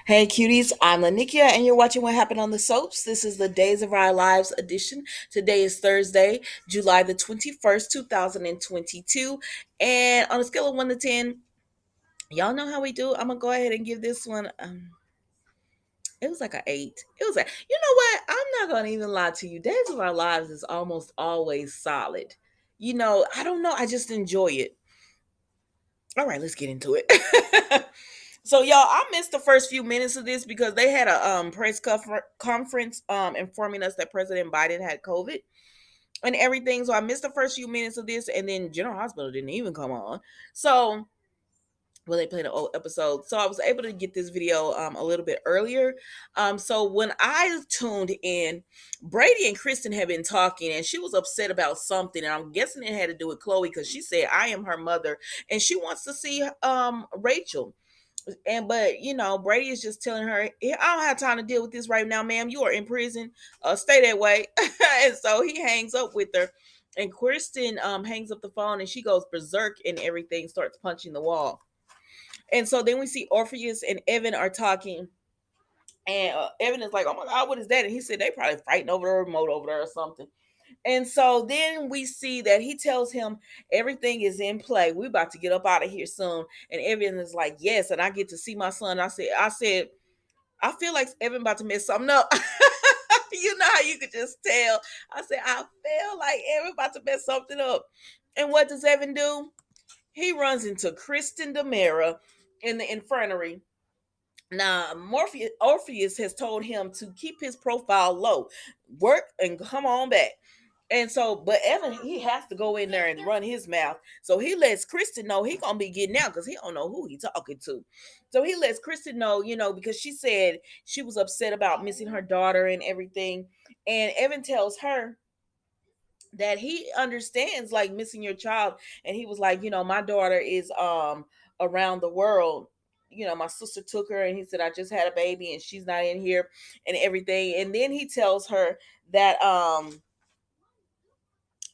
Hey cuties, I'm Lanikia and you're watching What Happened on the Soaps. This is the Days of Our Lives edition. Today is Thursday, July the 21st, 2022. And on a scale of 1 to 10, y'all know how we do. I'm going to go ahead and give this one, it was like an 8. It was like, you know what? I'm not going to even lie to you. Days of Our Lives is almost always solid. I don't know. I just enjoy it. All right, let's get into it. So y'all, I missed the first few minutes of this because they had a press conference informing us that President Biden had COVID and everything. So I missed the first few minutes of this, and then General Hospital didn't even come on. So well, they played an old episode, so I was able to get this video a little bit earlier. So when I tuned in, Brady and Kristen had been talking, and she was upset about something, and I'm guessing it had to do with Chloe because she said I am her mother, and she wants to see Rachel. But Brady is just telling her, "Yeah, I don't have time to deal with this right now, ma'am. You are in prison. Stay that way." And so he hangs up with her, and Kristen hangs up the phone, and she goes berserk and everything, starts punching the wall. And so then we see Orpheus and Evan are talking, and Evan is like, "Oh my God, what is that?" And he said they probably fighting over the remote over there or something. And so then we see that he tells him everything is in play. We're about to get up out of here soon. And Evan is like, "Yes," and I get to see my son. I said, I feel like Evan about to mess something up. You know how you could just tell. I said, I feel like Evan about to mess something up. And what does Evan do? He runs into Kristen Demera in the infirmary. Now, Orpheus has told him to keep his profile low, work and come on back. And so, but Evan, he has to go in there and run his mouth. So he lets Kristen know he gonna be getting out because he don't know who he talking to. So he lets Kristen know, because she said she was upset about missing her daughter and everything. And Evan tells her that he understands like missing your child, and he was like, my daughter is around the world. My sister took her, and he said I just had a baby and she's not in here and everything. And then he tells her that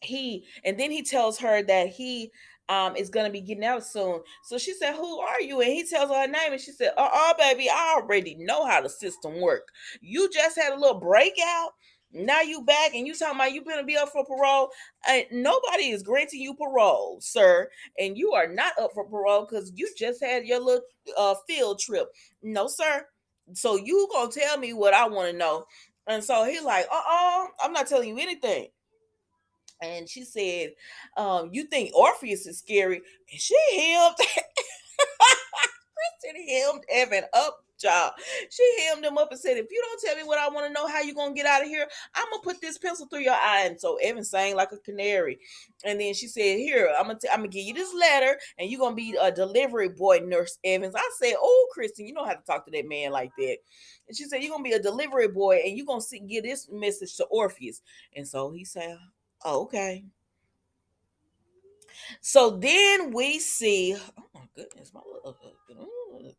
he tells her that he is gonna be getting out soon. So she said, "Who are you?" And he tells her her name, and she said, baby, I already know how the system work. You just had a little breakout. Now you back and you talking about you gonna be up for parole. Nobody is granting you parole, sir, and you are not up for parole because you just had your little field trip. No, sir. So you gonna tell me what I want to know? And so he's like, I'm not telling you anything. And she said, "You think Orpheus is scary?" And she hemmed, Kristen hemmed Evan up, child. She hemmed him up and said, "If you don't tell me what I want to know, how you gonna get out of here? I'm gonna put this pencil through your eye." And so Evan sang like a canary. And then she said, "Here, I'm gonna give you this letter, and you're gonna be a delivery boy, Nurse Evans." I said, "Oh, Kristen, you know how to talk to that man like that." And she said, "You're gonna be a delivery boy, and you're gonna give this message to Orpheus." And so he said, "Oh, okay." So then we see, oh my goodness, my little,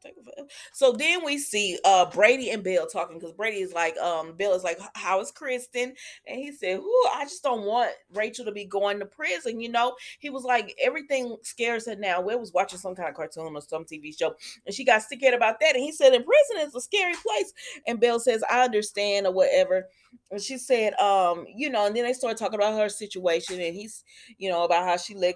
take it forever. So then we see Brady and Bill talking because Brady is like, Bill is like, "How is Kristen?" And he said, "Whoo, I just don't want Rachel to be going to prison." He was like, everything scares her now. We was watching some kind of cartoon or some TV show, and she got scared about that. And he said, "In prison is a scary place." And Bill says, "I understand," or whatever. And she said, and then they started talking about her situation, and he's about how she let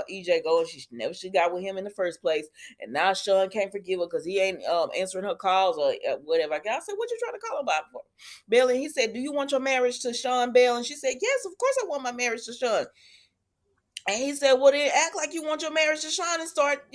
EJ go and she got with him in the first place. And now Sean can't forgive her because he ain't answering her calls or whatever. I said, "What you trying to call him about for?" Bill, and he said, "Do you want your marriage to Sean Bell?" And she said, "Yes, of course I want my marriage to Sean." And he said, "Well, then act like you want your marriage to Sean and start,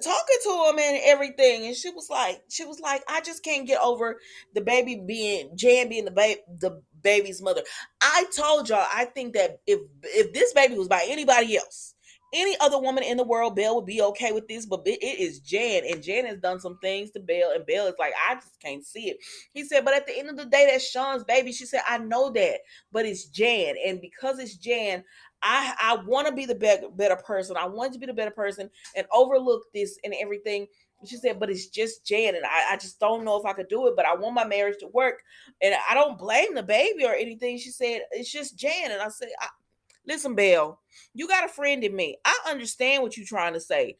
talking to him and everything." And she was like, "I just can't get over the baby being Jan being the baby's mother." I told y'all, I think that if this baby was by anybody else, any other woman in the world, Belle would be okay with this, but it is Jan, and Jan has done some things to Belle, and Belle is like, "I just can't see it." He said, "But at the end of the day, that's Sean's baby." She said, "I know that, but it's Jan, and because it's Jan, I want to be the better person. I want to be the better person and overlook this and everything." She said, "But it's just Jan, and I just don't know if I could do it, but I want my marriage to work. And I don't blame the baby or anything." She said, "It's just Jan." And I said, "Listen, Belle, you got a friend in me. I understand what you're trying to say.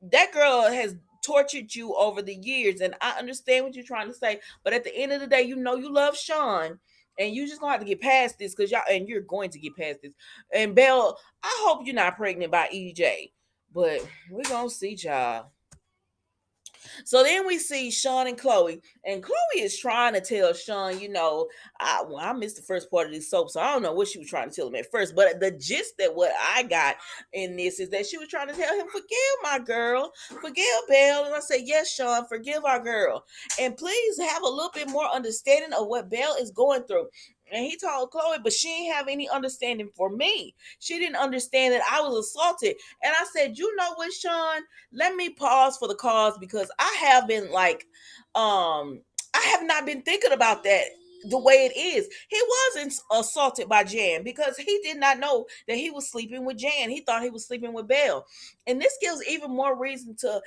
That girl has tortured you over the years. And I understand what you're trying to say, but at the end of the day, you know you love Sean. And you just gonna have to get past this because y'all, and you're going to get past this. And Belle, I hope you're not pregnant by EJ, but we're gonna see, y'all. So then we see Sean and Chloe is trying to tell Sean, I missed the first part of this soap, so I don't know what she was trying to tell him at first. But the gist that what I got in this is that she was trying to tell him, forgive my girl, forgive Belle. And I said, yes, Sean, forgive our girl. And please have a little bit more understanding of what Belle is going through. And he told Chloe, but she didn't have any understanding for me. She didn't understand that I was assaulted. And I said, you know what, Sean? Let me pause for the cause because I have been like, I have not been thinking about that the way it is. He wasn't assaulted by Jan because he did not know that he was sleeping with Jan. He thought he was sleeping with Belle. And this gives even more reason to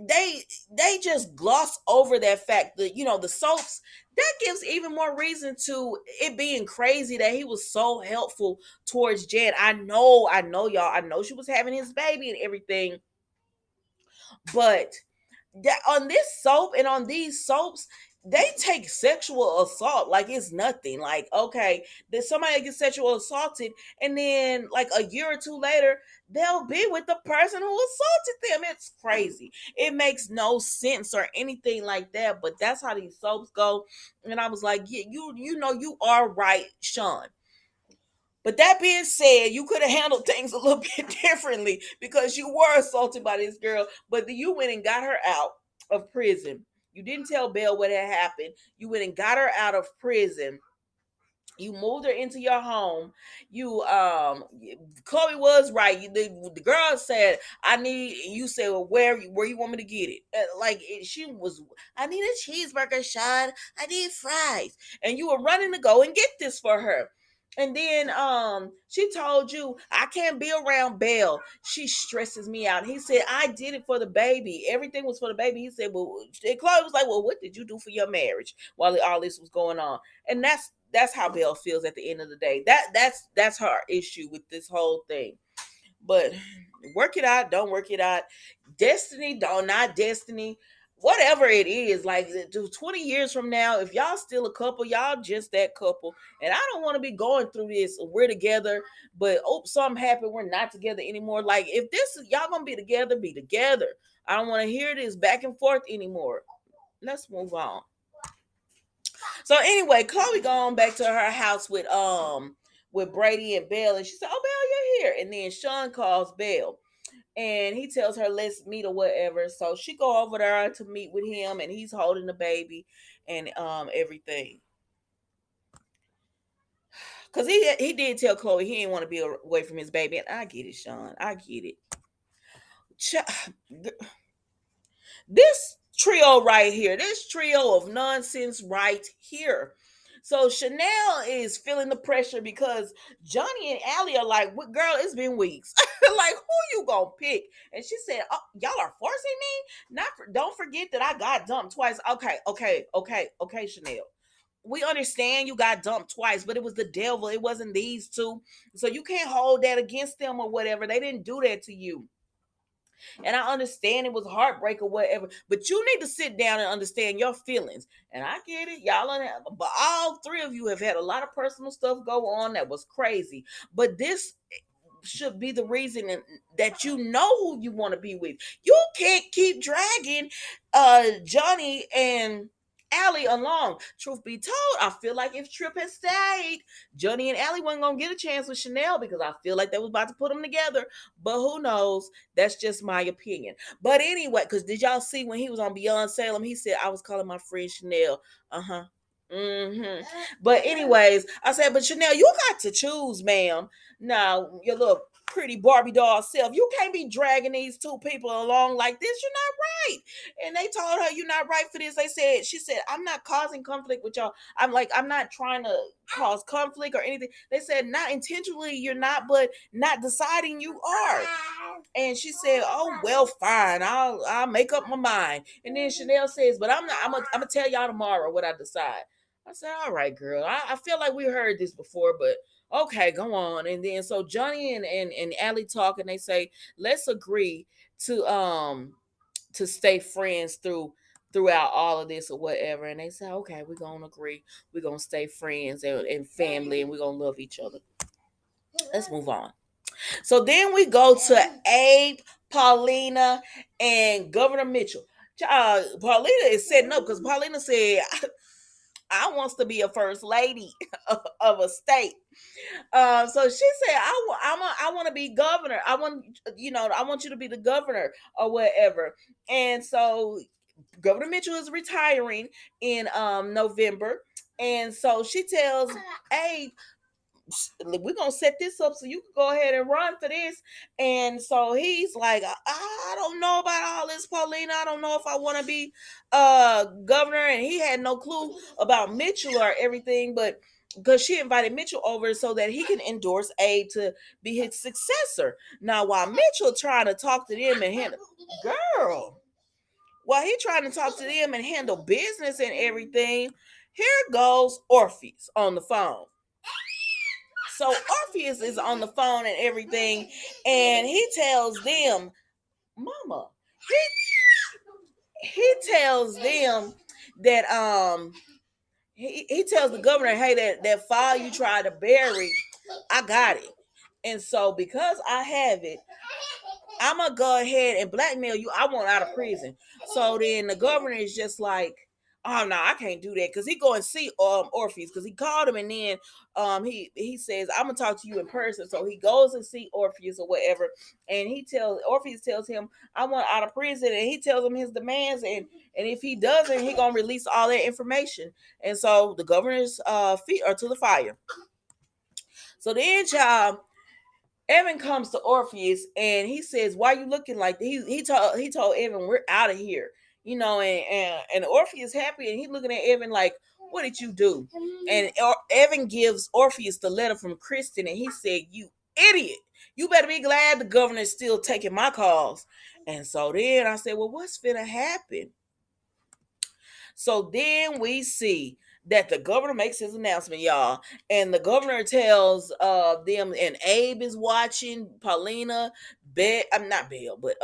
they they just gloss over that fact that the soaps, that gives even more reason to it being crazy that he was so helpful towards Jan. I know y'all, I know she was having his baby and everything, but that on this soap and on these soaps, they take sexual assault like it's nothing. Like, okay, that somebody gets sexual assaulted, and then like a year or two later, they'll be with the person who assaulted them. It's crazy. It makes no sense or anything like that. But that's how these soaps go. And I was like, yeah, you are right, Sean. But that being said, you could have handled things a little bit differently because you were assaulted by this girl, but you went and got her out of prison. You didn't tell Belle what had happened. You went and got her out of prison. You moved her into your home. You Chloe was right. The girl said, I need, you said, well, where you want me to get it? She was, I need a cheeseburger, Sean. I need fries. And you were running to go and get this for her. And then she told you, I can't be around Belle. She stresses me out. He said, I did it for the baby. Everything was for the baby. He said, well, and Chloe was like, well, what did you do for your marriage while all this was going on? And that's how Belle feels at the end of the day. That's her issue with this whole thing. But work it out, don't work it out. Destiny, don't not destiny. Whatever it is, like 20 years from now, if y'all still a couple, y'all just that couple. And I don't want to be going through this. We're together, but something happened. We're not together anymore. Like, if this is y'all gonna be together, be together. I don't want to hear this back and forth anymore. Let's move on. So anyway, Chloe gone back to her house with Brady and Belle, and she said, "Oh, Belle, you're here." And then Sean calls Belle, and he tells her, "Let's meet or whatever." So she go over there to meet with him, and he's holding the baby and everything. Cause he did tell Chloe he didn't want to be away from his baby, and I get it, Sean. I get it. Ch- This trio right here, this trio of nonsense right here. So Chanel is feeling the pressure because Johnny and Allie are like, "What, girl? It's been weeks. Like, who you gonna pick?" And she said, "Oh, y'all are forcing me. Don't forget that I got dumped twice. Okay, Chanel. We understand you got dumped twice, but it was the devil. It wasn't these two. So you can't hold that against them or whatever. They didn't do that to you." And I understand it was heartbreak or whatever, but you need to sit down and understand your feelings. And I get it, y'all, but all three of you have had a lot of personal stuff go on that was crazy. But this should be the reason that you know who you want to be with. You can't keep dragging Johnny and Allie along. Truth be told, I feel like if Trip had stayed, Johnny and Allie wasn't gonna get a chance with Chanel because I feel like they was about to put them together. But who knows? That's just my opinion. But anyway, because did y'all see when he was on Beyond Salem, he said, I was calling my friend Chanel. Uh-huh. But anyways, I said, but Chanel, you got to choose, ma'am. Now, your little pretty Barbie doll self, you can't be dragging these two people along like this. You're not right. And they told her you're not right for this. She said, I'm not causing conflict with y'all. I'm not trying to cause conflict or anything. They said, not intentionally, you're not, but not deciding you are. And she said, "Oh well, fine. I'll make up my mind." And then Chanel says, "But I'm not. I'm gonna tell y'all tomorrow what I decide." I said, "All right, girl. I feel like we heard this before, but okay, go on." And then so Johnny and Allie talk, and they say, "Let's agree to to stay friends throughout all of this or whatever. And they say, okay, we're gonna agree, we're gonna stay friends and family, and we're gonna love each other. Let's move on. So then we go to Abe, Paulina, and Governor Mitchell. Paulina is setting up because Paulina said, I wants to be a first lady of a state. So she said, I want to be governor. I want you to be the governor or whatever. And so Governor Mitchell is retiring in November. And so she tells Abe, we're gonna set this up so you can go ahead and run for this. And so he's like, I don't know about all this, Paulina. I don't know if I want to be governor. And he had no clue about Mitchell or everything, but because she invited Mitchell over so that he can endorse Abe to be his successor. Now, while Mitchell trying to talk to them and handle, girl, while he trying to talk to them and handle business and everything, here goes Orpheus on the phone. So Orpheus is on the phone and everything, and he tells them, Mama, he tells them that he tells the governor, hey, that file you tried to bury, I got it. And so because I have it, I'm gonna go ahead and blackmail you. I want out of prison. So then the governor is just like, oh no, I can't do that, because he go and see Orpheus, because he called him, and then he says, I'm gonna talk to you in person. So he goes and see Orpheus or whatever, and Orpheus tells him, I want out of prison, and he tells him his demands, and if he doesn't, he gonna release all that information. And so the governor's feet are to the fire. So then, child, Evan comes to Orpheus and he says, "Why are you looking like that?" He told Evan, "We're out of here." And Orpheus happy, and he looking at Evan like, "What did you do?" And Evan gives Orpheus the letter from Kristen, and he said, "You idiot! You better be glad the governor's still taking my calls." And so then I said, "Well, what's finna happen?" So then we see that the governor makes his announcement, y'all, and the governor tells them, and Abe is watching, Paulina, I'm not Bill, but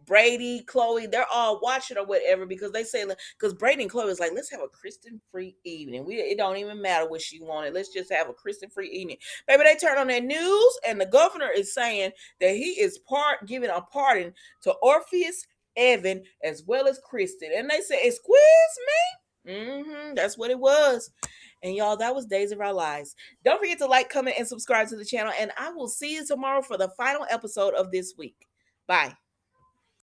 Brady, Chloe, they're all watching or whatever, because they say, because Brady and Chloe is like, let's have a Kristen free evening. It don't even matter what she wanted. Let's just have a Kristen free evening. Maybe they turn on their news, and the governor is saying that he is giving a pardon to Orpheus, Evan, as well as Kristen. And they say, excuse me? That's what it was. And y'all, that was Days of Our Lives. Don't forget to like, comment, and subscribe to the channel. And I will see you tomorrow for the final episode of this week. Bye.